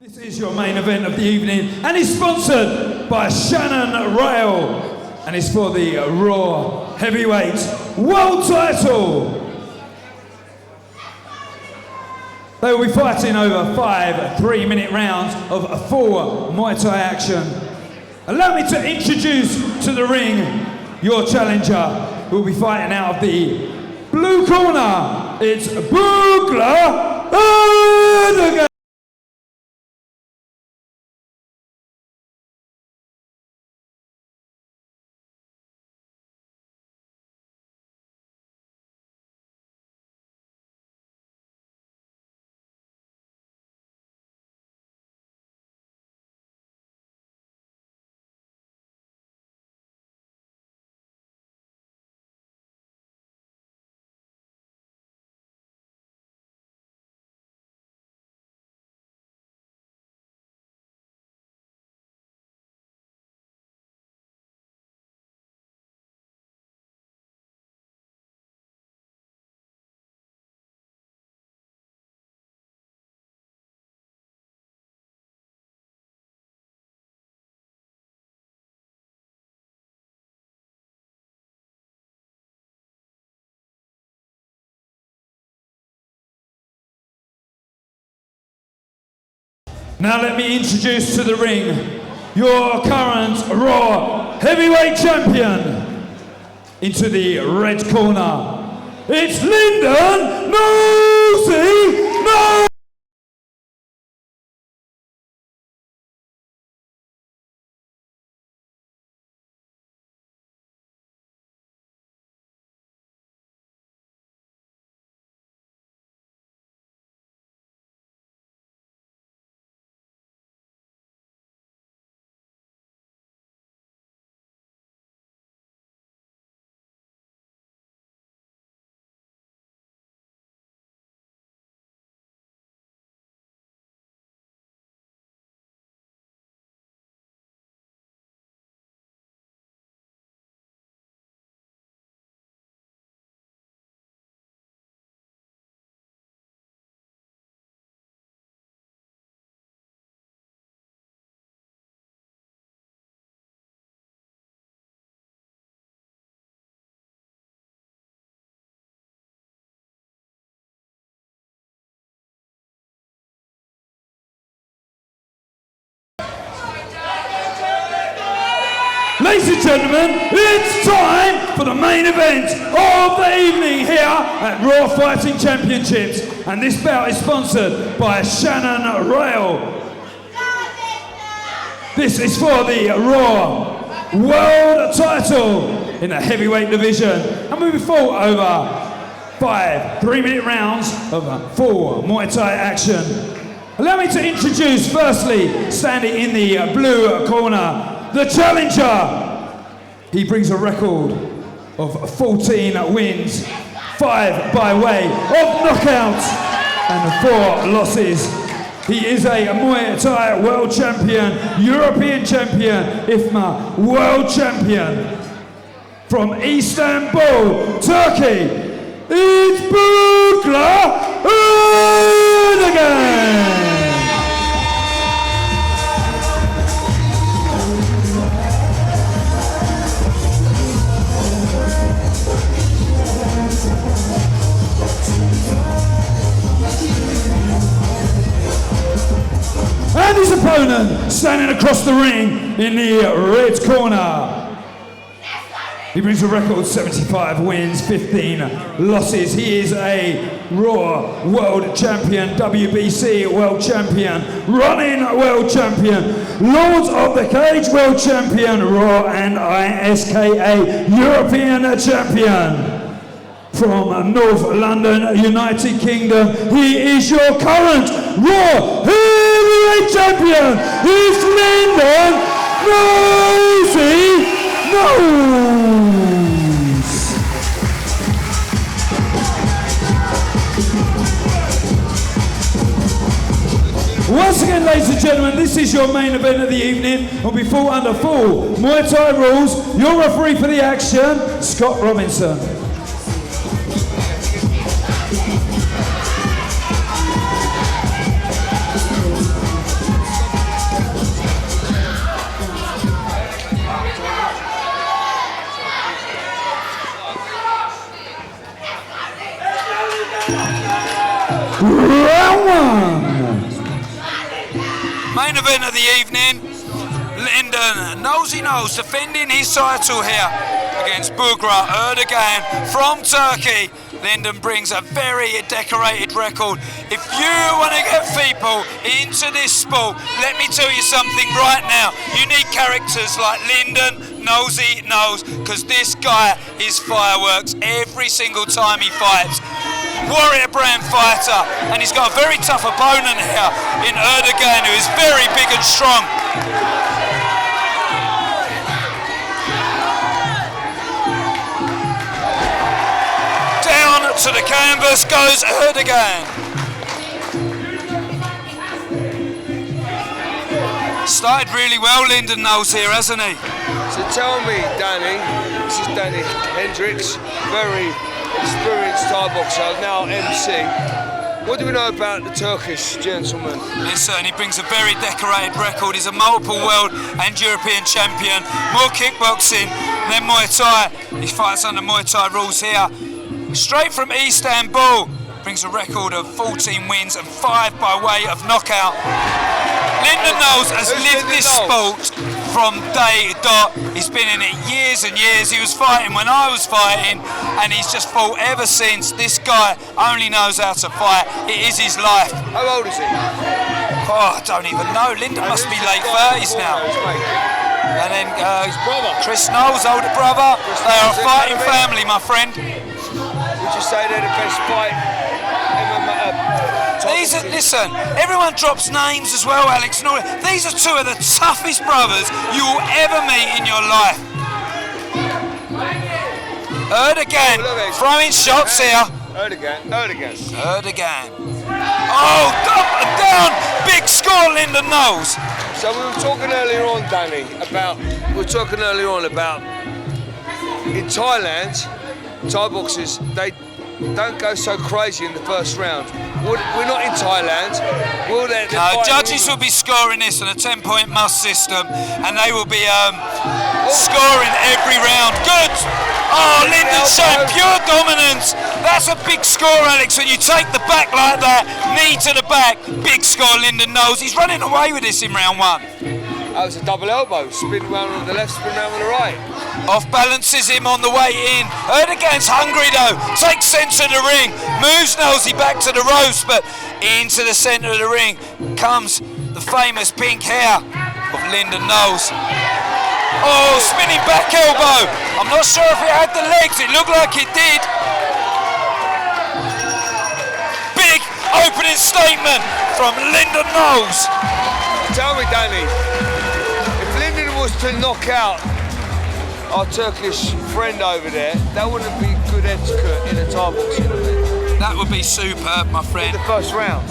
This is your main event of the evening, and it's sponsored by Shannon Rail, and it's for the Raw Heavyweight World Title. They will be fighting over 5 3-minute rounds of full Muay Thai action. Allow me to introduce to the ring your challenger, who will be fighting out of the blue corner. It's Bugra Erdogan. Now let me introduce to the ring your current Raw Heavyweight Champion. Into the red corner, it's Lyndon Knowles Muay. Ladies and gentlemen, it's time for the main event of the evening here at Raw Fighting Championships. And this bout is sponsored by Shannon Rail. This is for the Raw World Title in the heavyweight division. And we'll be fought over 5 3-minute rounds of full Muay Thai action. Allow me to introduce, firstly, standing in the blue corner, the challenger. He brings a record of 14 wins, 5 by way of knockouts and 4 losses. He is a Muay Thai world champion, European champion, IFMA world champion. From Istanbul, Turkey, it's Bugra Erdogan. And his opponent standing across the ring in the red corner. He brings a record 75 wins, 15 losses. He is a Raw World Champion, WBC World Champion, Running World Champion, Lords of the Cage World Champion, Raw and ISKA European Champion. From North London, United Kingdom, he is your current Raw Heavyweight Champion. He's Lyndon Knowles Muay. Once again, ladies and gentlemen, this is your main event of the evening. Will be fought under full Muay Thai rules. Your referee for the action, Scott Robinson. Main event of the evening, Lyndon Knowles defending his title here against Bugra Erdogan from Turkey. Lyndon brings a very decorated record. If you want to get people into this sport, let me tell you something right now. You need characters like Lyndon Knowles, because this guy is fireworks every single time he fights. Warrior brand fighter, and he's got a very tough opponent here in Erdogan, who is very big and strong. Down to the canvas goes Erdogan. Started really well, Lyndon Knowles here, hasn't he? So tell me, Danny, this is Danny Hendricks, very experienced Thai boxer, now MC. What do we know about the Turkish gentleman? Listen, he brings a very decorated record. He's a multiple world and European champion. More kickboxing than Muay Thai. He fights under Muay Thai rules here. Straight from Istanbul. Brings a record of 14 wins and 5 by way of knockout. Lyndon Knowles has lived this sport from day dot. He's been in it years and years. He was fighting when I was fighting, and he's just fought ever since. This guy only knows how to fight. It is his life. How old is he? Oh, I don't even know. Lyndon must be late 30s now. And then Chris Knowles, older brother. They are a fighting family, my friend. Would you say they're the best fight? Listen, everyone drops names as well, Alex. And all that. These are two of the toughest brothers you will ever meet in your life. Erdogan throwing shots here. Erdogan. Oh, up and down. Big score, Lyndon Knowles. So we were talking earlier on, Danny, about in Thailand, Thai boxers, they don't go so crazy in the first round. We're not in Thailand. No, judges will be scoring this on a 10-point must system, and they will be scoring every round. Good! Oh, Lyndon showing pure dominance. That's a big score, Alex, when you take the back like that, knee to the back. Big score, Lyndon Knowles. He's running away with this in round 1. That was a double elbow. Spin round on the left, spin round on the right. Off balances him on the way in. Erdogan's hungry though. Takes centre of the ring. Moves Knowlesy back to the ropes, but into the centre of the ring comes the famous pink hair of Lyndon Knowles. Oh, spinning back elbow. I'm not sure if it had the legs. It looked like it did. Big opening statement from Lyndon Knowles. Tell me, Danny, if Lyndon was to knock out our Turkish friend over there, that wouldn't be good etiquette in a Thai boxing event. That would be superb, my friend. In the first round.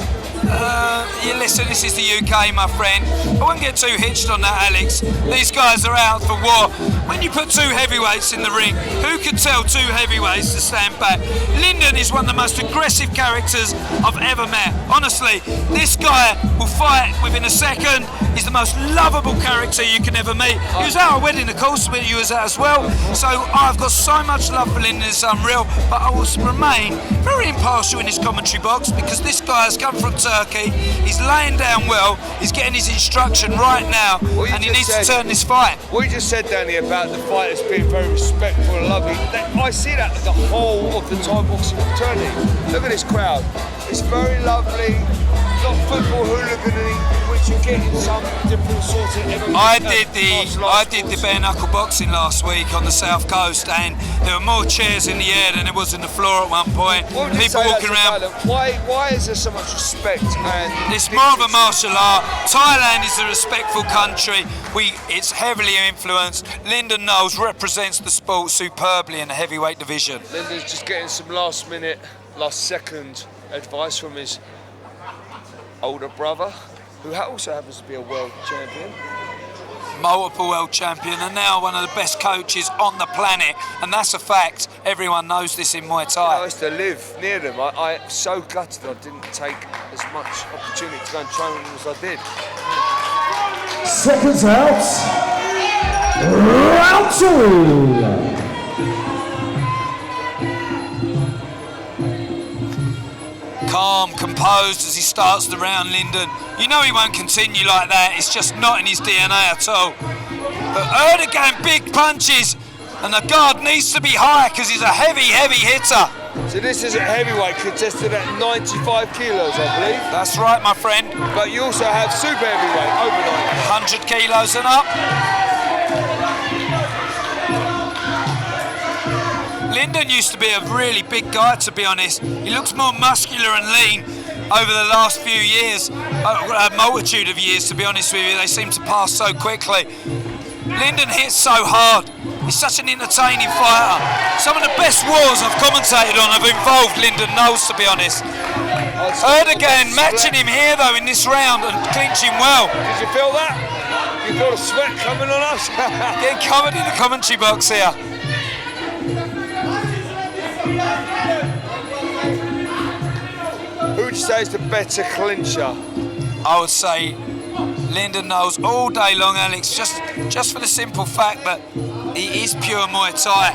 Listen, this is the UK, my friend. I wouldn't get too hitched on that, Alex. These guys are out for war. When you put 2 heavyweights in the ring, who could tell 2 heavyweights to stand back? Lyndon is one of the most aggressive characters I've ever met. Honestly, this guy will fight within a second. He's the most lovable character you can ever meet. He was at our wedding, of course, but you was at as well. So I've got so much love for Lyndon, it's unreal. But I will remain very impartial in his commentary box, because this guy has come from Turkey. He's laying down well. He's getting his instruction right now, and he needs to turn this fight. What you just said, Danny, about the fighters being very respectful and lovely, I see that as the whole of the Thai boxing fraternity. Look at this crowd. It's very lovely. Not football hooliganing, which you get in some different sorts of MMA. I did the bare knuckle boxing last week on the south coast, and there were more chairs in the air than there was in the floor at one point. People walking around. Why is there so much respect? And it's more of a martial art. Thailand is a respectful country. It's heavily influenced. Lyndon Knowles represents the sport superbly in the heavyweight division. Lyndon's just getting some last second advice from his older brother, who also happens to be a world champion. Multiple world champion, and now one of the best coaches on the planet, and that's a fact. Everyone knows this in Muay Thai. I used to live near them. I'm so gutted I didn't take as much opportunity to go and train with them as I did. Seconds out. Round 2. Calm, composed as he starts the round, Lyndon. You know he won't continue like that. It's just not in his DNA at all. But Erdogan, big punches, and the guard needs to be high because he's a heavy hitter. So this is a heavyweight contested at 95 kilos, I believe. That's right, my friend. But you also have super heavyweight, over 100 kilos and up. Lyndon used to be a really big guy, to be honest. He looks more muscular and lean over the last few years, a multitude of years, to be honest with you. They seem to pass so quickly. Lyndon hits so hard. He's such an entertaining fighter. Some of the best wars I've commentated on have involved Lyndon Knowles, to be honest. Erdogan matching him here, though, in this round and clinching well. Did you feel that? You feel the sweat coming on us? Getting covered in the commentary box here. Who would you say is the better clincher? I would say Lyndon Knowles all day long, Alex, just for the simple fact that he is pure Muay Thai.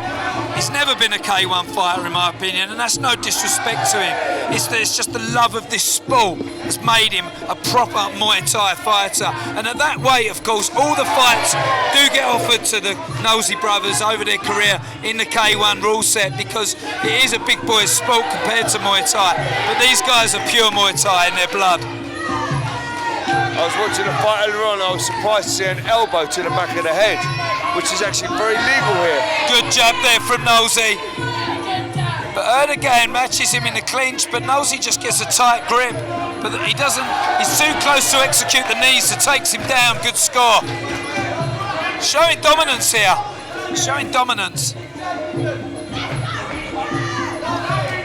He's never been a K1 fighter, in my opinion, and that's no disrespect to him. It's just the love of this sport that's made him a proper Muay Thai fighter. And at that weight, of course, all the fights do get offered to the Knowlesy brothers over their career in the K1 rule set, because it is a big boy sport compared to Muay Thai. But these guys are pure Muay Thai in their blood. I was watching a fight earlier on, I was surprised to see an elbow to the back of the head, which is actually very legal here. Good jab there from Knowlesy. But Erdogan matches him in the clinch, but Knowlesy just gets a tight grip. But he doesn't, he's too close to execute the knees, so takes him down. Good score. Showing dominance here. Showing dominance.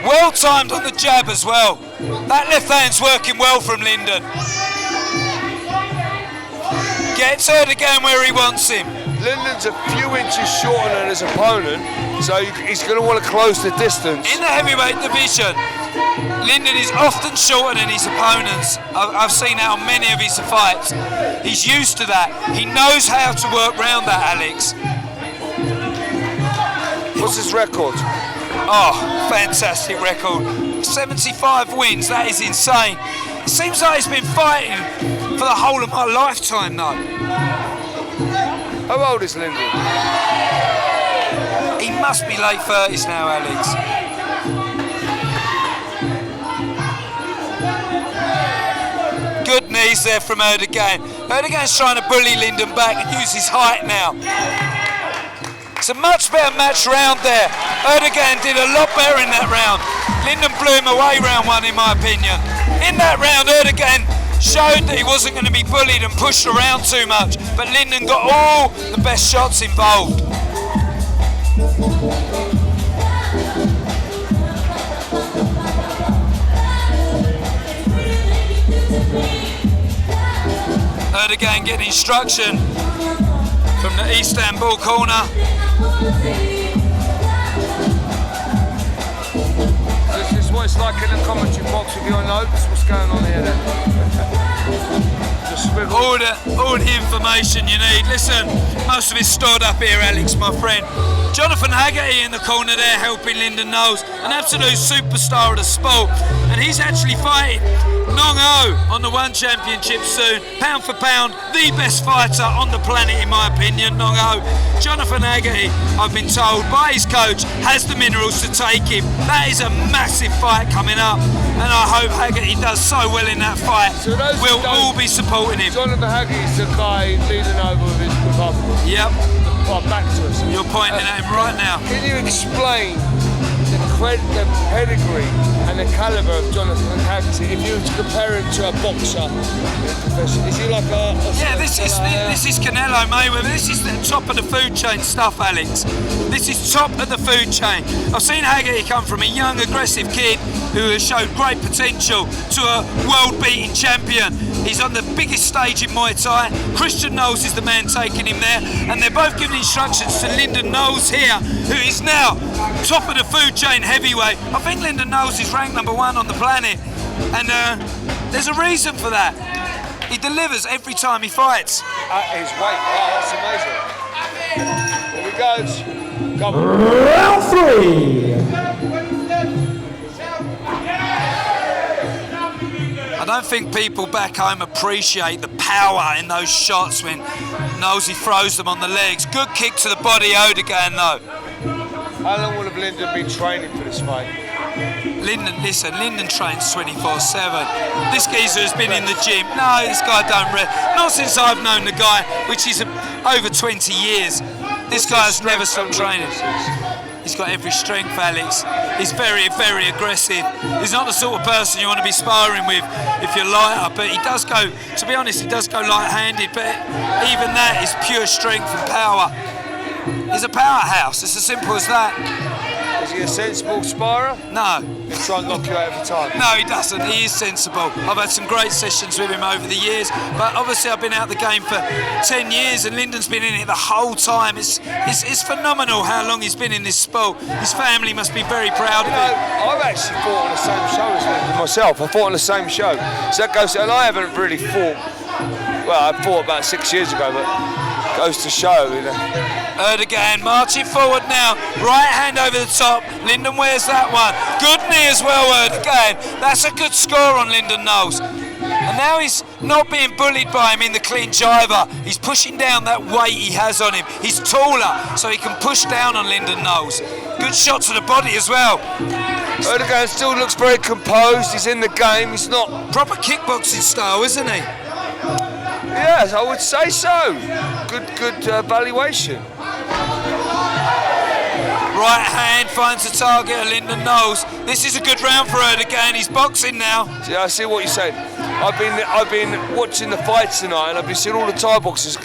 Well timed on the jab as well. That left hand's working well from Lyndon. Gets Erdogan where he wants him. Lyndon's a few inches shorter than his opponent, so he's going to want to close the distance. In the heavyweight division, Lyndon is often shorter than his opponents. I've seen that on many of his fights. He's used to that. He knows how to work round that, Alex. What's his record? Oh, fantastic record. 75 wins, that is insane. It seems like he's been fighting for the whole of my lifetime, though. How old is Lyndon? He must be late 30s now, Alex. Good knees there from Erdogan. Erdogan's trying to bully Lyndon back and use his height now. It's a much better match round there. Erdogan did a lot better in that round. Lyndon blew him away round one, in my opinion. In that round, Erdogan showed that he wasn't going to be bullied and pushed around too much, but Lyndon got all the best shots involved. Erdogan getting instruction from the Istanbul corner. This is what it's like in the commentary box with your notes. What's going on here then? Just swivel. All the information you need. Listen, most of it's stored up here, Alex, my friend. Jonathan Haggerty in the corner there helping Lyndon Knowles, an absolute superstar of the sport, and he's actually fighting Nong O on the One Championship soon. Pound for pound, the best fighter on the planet, in my opinion, Nong O. Jonathan Haggerty, I've been told by his coach, has the minerals to take him. That is a massive fight coming up, and I hope Haggerty does so well in that fight. So we'll all be supporting him. Jonathan Haggerty's the guy leading over with our back to us. You're pointing at him right now. Can you explain the pedigree and the caliber of Jonathan Haggerty if you were to compare him to a boxer in profession? Is he like a yeah, this is Canelo Mayweather. This is the top of the food chain stuff, Alex. This is top of the food chain. I've seen Haggerty come from a young, aggressive kid who has showed great potential to a world-beating champion. He's on the biggest stage in Muay Thai. Christian Knowles is the man taking him there, and they're both giving instructions to Lyndon Knowles here, who is now top of the food chain heavyweight. I think Lyndon Knowles is ranked #1 on the planet, and there's a reason for that. He delivers every time he fights. At his weight, wow, that's amazing. Here he goes. Come on. Round 3. don't think people back home appreciate the power in those shots when Knowlesy throws them on the legs. Good kick to the body, Erdogan though. How long will have Lyndon been training for this fight? Lyndon trains 24/7. This geezer has been in the gym. No, this guy don't not since I've known the guy, which is over 20 years. This guy has never stopped training. He's got every strength, Alex. He's very, very aggressive. He's not the sort of person you want to be sparring with if you're lighter, but he does go, to be honest, he does go light-handed, but even that is pure strength and power. He's a powerhouse, it's as simple as that. Is he a sensible sparrer? No. He'll try and knock you out every time? No, he doesn't. He is sensible. I've had some great sessions with him over the years, but obviously I've been out the game for 10 years and Lyndon's been in it the whole time. It's phenomenal how long he's been in this sport. His family must be very proud of him. I've actually fought on the same show as Lyndon myself. I fought on the same show. So that goes, and I haven't really fought, well, I fought about 6 years ago, but it goes to show, you know. Erdogan marching forward now, right hand over the top. Lyndon wears that one. Good knee as well, Erdogan. That's a good score on Lyndon Knowles. And now he's not being bullied by him in the clean jiver. He's pushing down that weight he has on him. He's taller, so he can push down on Lyndon Knowles. Good shot to the body as well. Erdogan still looks very composed. He's in the game. He's not proper kickboxing style, isn't he? Yes, I would say so. Good valuation. Right hand finds the target of Lyndon Knowles. This is a good round for Erdogan. He's boxing now. Yeah, I see what you're saying. I've been watching the fights tonight, and I've been seeing all the Thai boxers.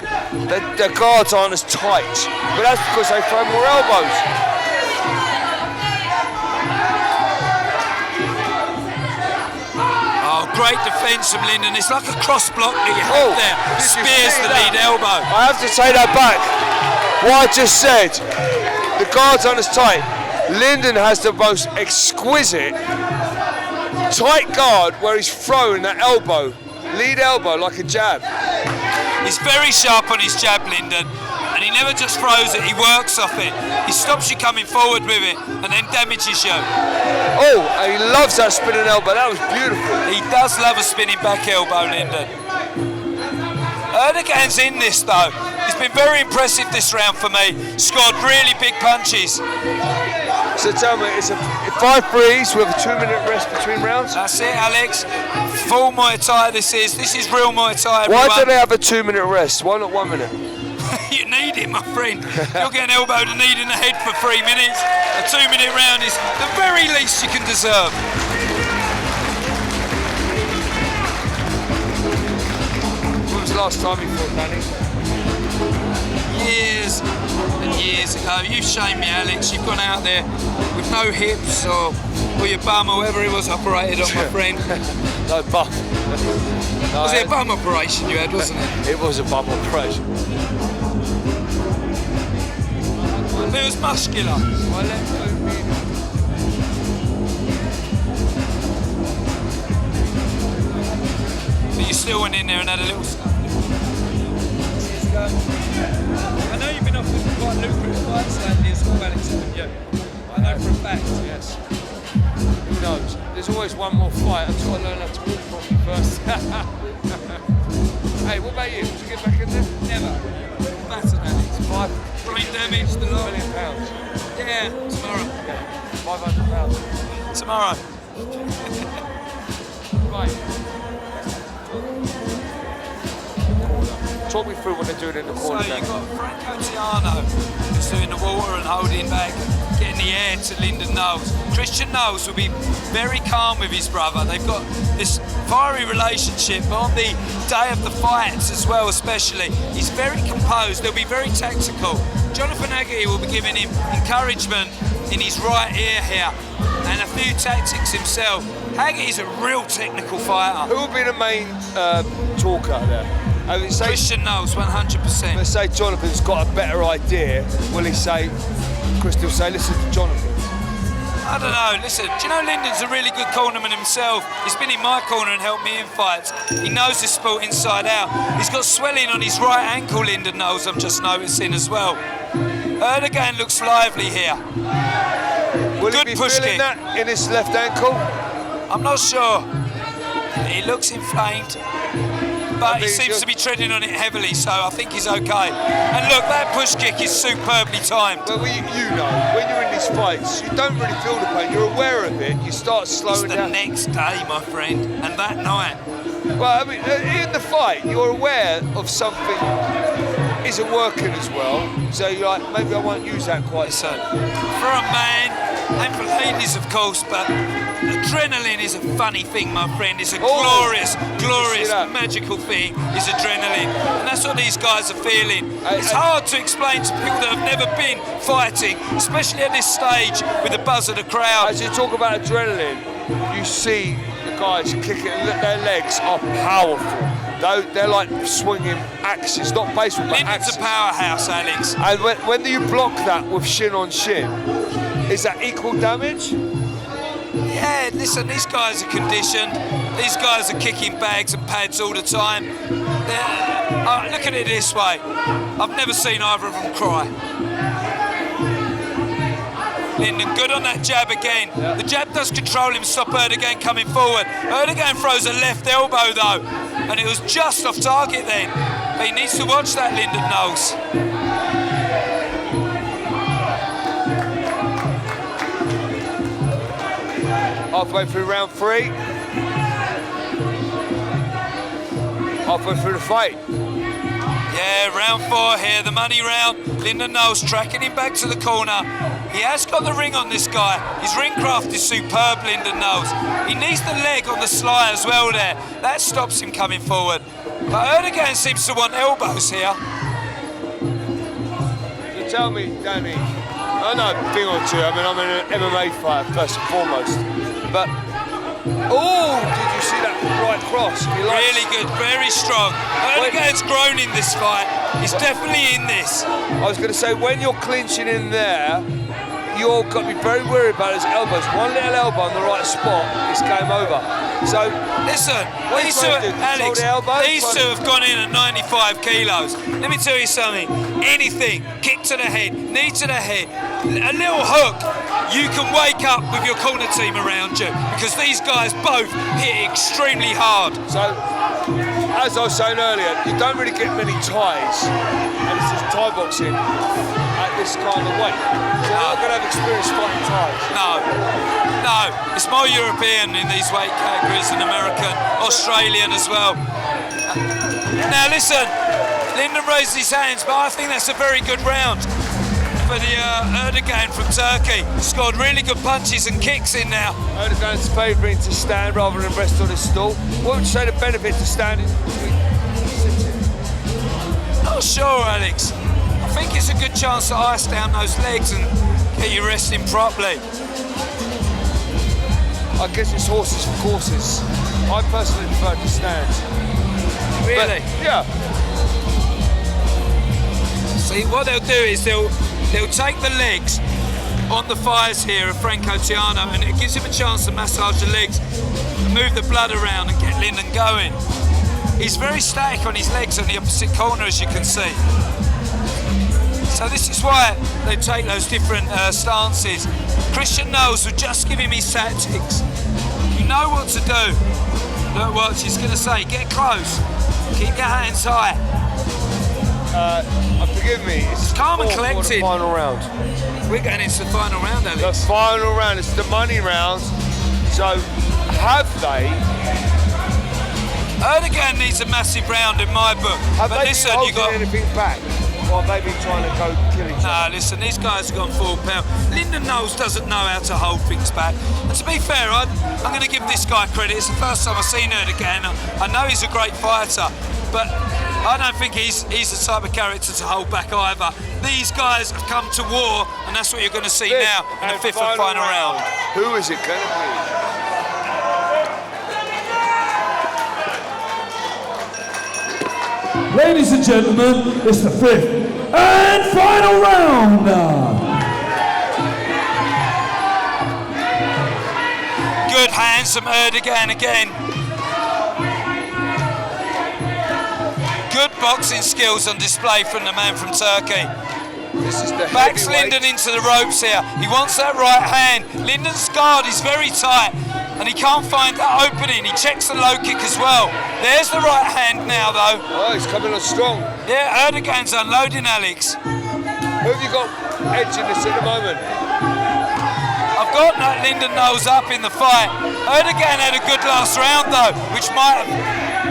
Their guards aren't as tight, but that's because they throw more elbows. Oh, great defence from Lyndon. It's like a cross block that you have there. Spears the lead elbow. I have to take that back. What I just said. The guards aren't as tight. Lyndon has the most exquisite tight guard where he's throwing that elbow, lead elbow like a jab. He's very sharp on his jab, Lyndon, and he never just throws it, he works off it. He stops you coming forward with it and then damages you. Oh, and he loves that spinning elbow. That was beautiful. He does love a spinning back elbow, Lyndon. Erdogan's in this though. He's been very impressive this round for me. Scored really big punches. So tell me, it's a 5-3s with a 2-minute rest between rounds? That's it, Alex. Full Muay Thai this is. This is real Muay Thai, everyone. Why do they have a 2-minute rest? Why not 1 minute? You need it, my friend. You're getting elbowed and knee in the head for 3 minutes. A 2-minute round is the very least you can deserve. When was the last time you fought, Danny? Years and years ago. You've shamed me, Alex. You've gone out there with no hips or your bum or whatever it was operated on, my friend. No bum. No, was it a bum operation you had, wasn't it? It was a bum operation. It was muscular. But you still went in there and had a little stuff. I know you've been offered quite lucrative fights lately as well, Alex, haven't you? I know for a fact. Yes. Who knows? There's always one more fight. I've just got to learn how to walk properly first. Hey, what about you? Did you get back in there? Never. Battered, Alex. Brain damage, the lot. £1 million. Yeah, tomorrow. £500. Tomorrow. Right. Talk me through what they're doing in the corner. So you've got Franco Tiano who's doing the water and holding back, getting the air to Lyndon Knowles. Christian Knowles will be very calm with his brother. They've got this fiery relationship, but on the day of the fights as well especially, he's very composed. They'll be very tactical. Jonathan Haggerty will be giving him encouragement in his right ear here and a few tactics himself. Haggerty's a real technical fighter. Who will be the main talker there? Christian Knowles, 100%. Let's say Jonathan's got a better idea. Will he say, Christian will say, listen to Jonathan? I don't know, listen, do you know Lyndon's a really good cornerman himself? He's been in my corner and helped me in fights. He knows this sport inside out. He's got swelling on his right ankle, Lyndon Knowles, I'm just noticing as well. Erdogan looks lively here. Will good he be push feeling kick. That in his left ankle? I'm not sure. He looks inflamed, but he seems to be treading on it heavily, so I think he's okay. And look, that push kick is superbly timed. Well, you know, when you're in these fights, you don't really feel the pain. You're aware of it. You start slowing down. It's the next day, my friend, and that night. Well, I mean, in the fight, you're aware of something isn't working as well. So you're like, maybe I won't use that quite so. For a man, and for ladies, of course, but adrenaline is a funny thing, my friend. It's a glorious, magical thing, is adrenaline. And that's what these guys are feeling. It's hard to explain to people that have never been fighting, especially at this stage with the buzz of the crowd. As you talk about adrenaline, you see the guys kicking, their legs are powerful. They're like swinging axes, not baseball, but axes. Lyndon's a powerhouse, Alex. And when you block that with shin on shin, is that equal damage? Yeah, listen, these guys are conditioned. These guys are kicking bags and pads all the time. Look at it this way. I've never seen either of them cry. Lyndon, good on that jab again. Yeah. The jab does control him, stop Erdogan coming forward. Erdogan throws a left elbow though, and it was just off target then. But he needs to watch that, Lyndon Knowles. Halfway through round 3. Halfway through the fight. Yeah, round 4 here, the money round. Lyndon Knowles tracking him back to the corner. He has got the ring on this guy. His ring craft is superb, Lyndon Knowles. He needs the leg on the sly as well there. That stops him coming forward. But Erdogan seems to want elbows here. You tell me, Danny, I know a thing or two. I mean, I'm an MMA fighter first and foremost. But, oh, did you see that right cross? Really good, very strong. Erdogan's grown in this fight. He's definitely in this. I was going to say, when you're clinching in there, you've got to be very worried about his elbows. One little elbow in the right spot, it's game over. So, listen, these two, Alex, these two have gone in at 95 kilos. Let me tell you something. Anything, kick to the head, knee to the head, a little hook, you can wake up with your corner team around you because these guys both hit extremely hard. So, as I was saying earlier, you don't really get many ties, and this is Thai boxing at this kind of weight. So you're not going to have experience fighting ties. No, it's more European in these weight categories than American, Australian as well. Now listen, Lyndon raised his hands, but I think that's a very good round for the Erdogan from Turkey. Scored really good punches and kicks in now. Erdogan's favouring to stand rather than rest on his stool. What would you say the benefit to standing between sitting? Not sure, Alex. I think it's a good chance to ice down those legs and get you resting properly. I guess it's horses for courses. I personally prefer to stand. Really? But, yeah. See, what they'll do is they'll take the legs on the thighs here of Franco Tiano, and it gives him a chance to massage the legs and move the blood around and get Lyndon going. He's very static on his legs on the opposite corner, as you can see. So this is why they take those different stances. Christian Knowles will just give him his tactics. You know what to do. Look what he's going to say. Get close. Keep your hands high. Forgive me. It's calm and collected. The final round. We're going into the final round, Alex. The final round. It's the money round. So, have they? Erdogan needs a massive round in my book. Have but they listen, been you got anything back? Or have they been trying to go kill each other? Nah, listen, these guys have gone full pound. Lyndon Knowles doesn't know how to hold things back. And to be fair, I'm going to give this guy credit. It's the first time I've seen Erdogan. I know he's a great fighter, but I don't think he's the type of character to hold back either. These guys have come to war, and that's what you're going to see now in the fifth and final round. Who is it going to be? Ladies and gentlemen, it's the fifth and final round. Good hands from Erdogan again. Good boxing skills on display from the man from Turkey. This is the Backs Lyndon into the ropes here. He wants that right hand. Lyndon's guard is very tight. and he can't find that opening. He checks the low kick as well. There's the right hand now, though. Oh, he's coming on strong. Yeah, Erdogan's unloading, Alex. Who have you got edging this at the moment? I've got Lyndon Knowles up in the fight. Erdogan had a good last round, though, which might have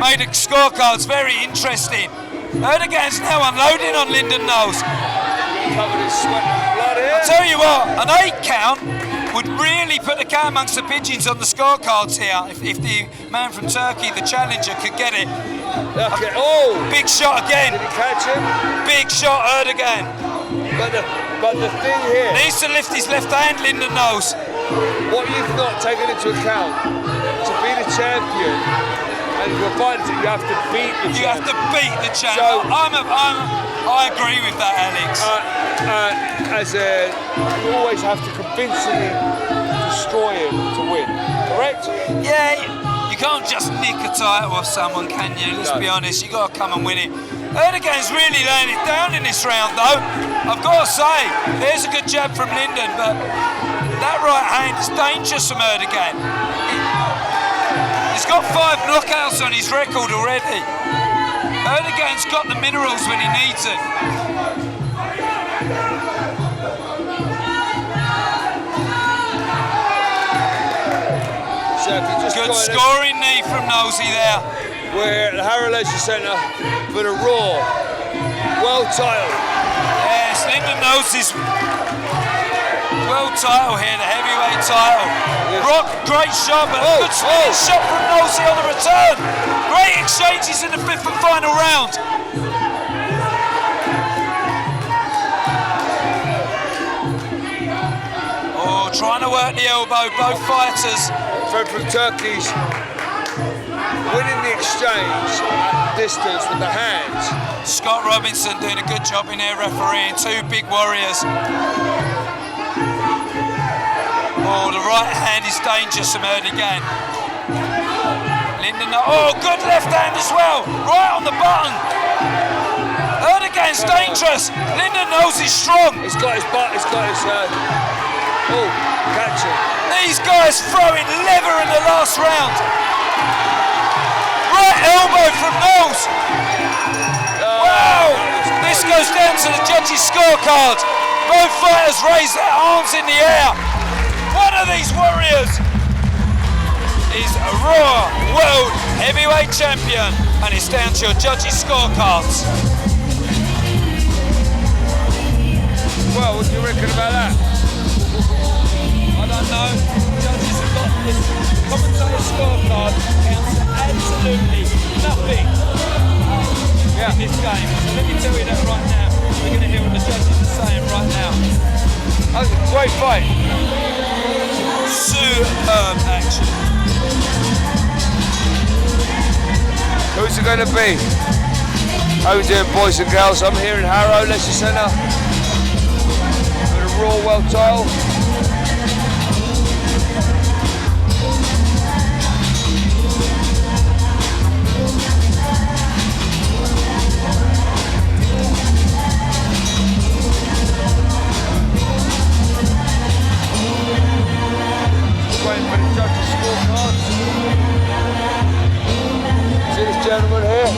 made the scorecards very interesting. Erdogan's now unloading on Lyndon Knowles. Covered in sweat and blood here. I'll tell you what, an 8 count would really put the cat amongst the pigeons on the scorecards here if the man from Turkey, the challenger, could get it. Okay. Oh! Big shot again. Did he catch him? Big shot, Erdogan. But the thing here, Needs to lift his left hand, Lyndon Knowles. what you've not taken into account, to be the champion, and provided that you have to beat the champion. You have to beat the champion. So- I agree with that, Alex. You always have to convincingly destroy him to win, correct? Yeah, you can't just nick a title off someone, can you? Let's be honest, you got to come and win it. Erdogan's really laying it down in this round, though. I've got to say, there's a good jab from Lyndon, but that right hand is dangerous from Erdogan. He's got 5 knockouts on his record already. Erdogan's got the minerals when he needs it. So if you just Good scoring knee from Nosey there. We're at the Harrow Leisure Centre for the Raw World title. Yes, Lyndon Nosey's world title here, the heavyweight title. Rock, great shot, but a good spinning shot from Nosey on the return. Great exchanges in the 5th and final round. Oh, trying to work the elbow, both fighters. From Turkey's winning the exchange at distance with the hands. Scott Robinson doing a good job in there refereeing, 2 big warriors. Oh, the right hand is dangerous from Erdogan. Lyndon, oh, good left hand as well, right on the button. Erdogan's dangerous. Lyndon knows he's strong. He's got his butt, he's got his oh, catch him. These guys throwing leather in the last round. Right elbow from Knowles. Wow, this goes down to the judges' scorecard. Both fighters raise their arms in the air. One of these warriors is a Raw World Heavyweight Champion, and it's down to your judges' scorecards. Well, what do you reckon about that? I don't know. Judges have got this commentator scorecard counts for absolutely nothing in this game. So let me tell you that right now. We're going to hear what the judges are saying right now. That was a great fight. Superb action. Who's it going to be? How you doing, boys and girls? I'm here in Harrow Leisure Centre for the Raw World title. Waiting for the judges' scorecards. See this gentleman here?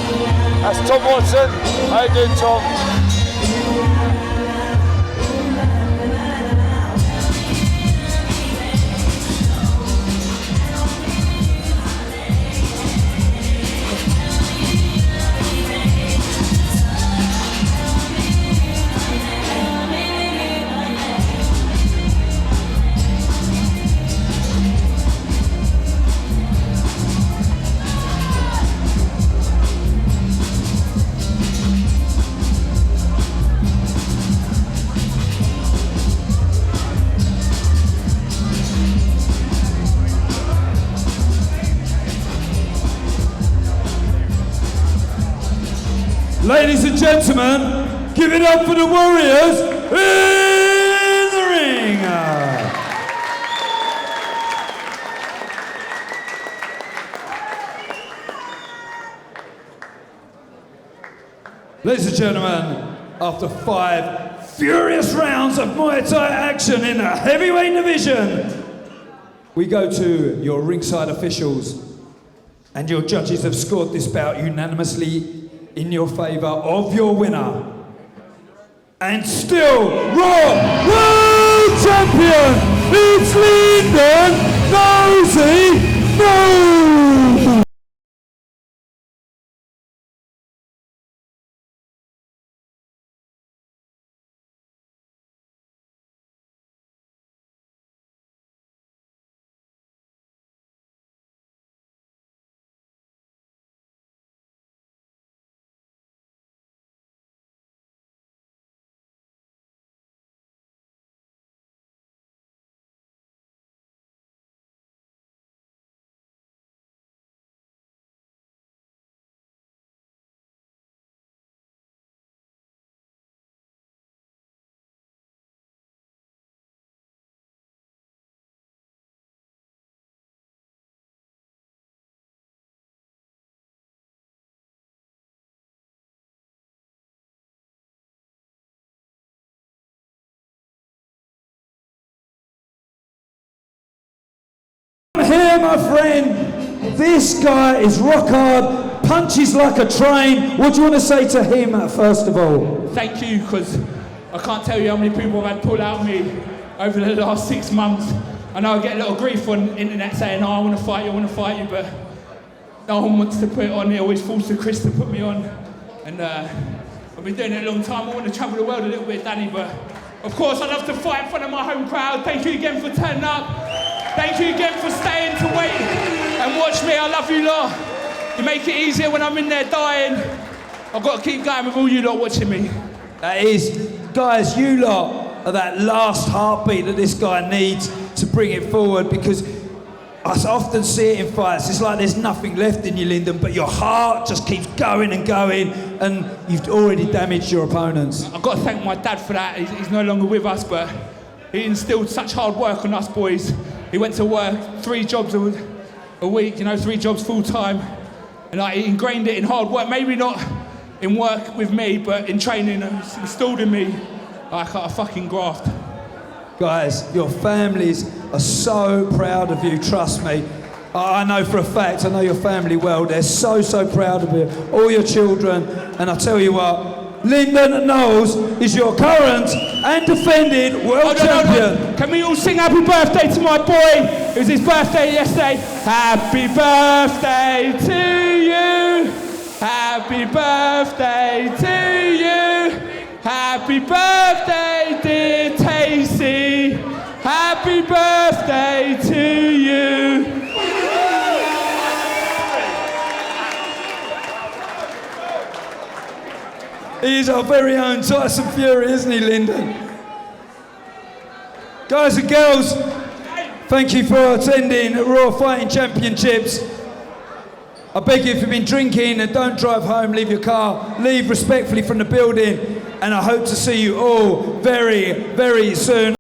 That's Tom Watson. How you doing, Tom? Ladies and gentlemen, give it up for the Warriors in the ring. Ladies and gentlemen, after 5 furious rounds of Muay Thai action in the heavyweight division, we go to your ringside officials, and your judges have scored this bout unanimously in your favour of your winner. And still Raw World Champion, it's Lyndon Knowles Muay. Here, my friend, this guy is rock hard, punches like a train. What do you want to say to him, first of all? Thank you, because I can't tell you how many people have had pull out me over the last 6 months. I know I get a little grief on the internet saying, oh, I want to fight you, but no one wants to put it on. It always falls to Chris to put me on. And I've been doing it a long time. I want to travel the world a little bit, Danny, but of course I love to fight in front of my home crowd. Thank you again for turning up. Thank you again for staying to wait and watch me. I love you lot. You make it easier when I'm in there dying. I've got to keep going with all you lot watching me. That is, guys, you lot are that last heartbeat that this guy needs to bring it forward, because I often see it in fights. It's like there's nothing left in you, Lyndon, but your heart just keeps going and going, and you've already damaged your opponents. I've got to thank my dad for that. He's no longer with us, but he instilled such hard work on us boys. He went to work 3 jobs a week, 3 jobs full time, and he ingrained it in hard work. Maybe not in work with me, but in training, it's instilled in me like a fucking graft. Guys, your families are so proud of you, trust me. I know for a fact, I know your family well, they're so proud of you, all your children, and I tell you what, Lyndon Knowles is your current and defended world champion. Can we all sing happy birthday to my boy? It was his birthday yesterday. Happy birthday to you. Happy birthday to you. Happy birthday, dear Tacey. Happy birthday to you. He's our very own Tyson Fury, isn't he, Lyndon? Guys and girls, thank you for attending Raw Fighting Championships. I beg you, if you've been drinking, and don't drive home, leave your car, leave respectfully from the building, and I hope to see you all very soon.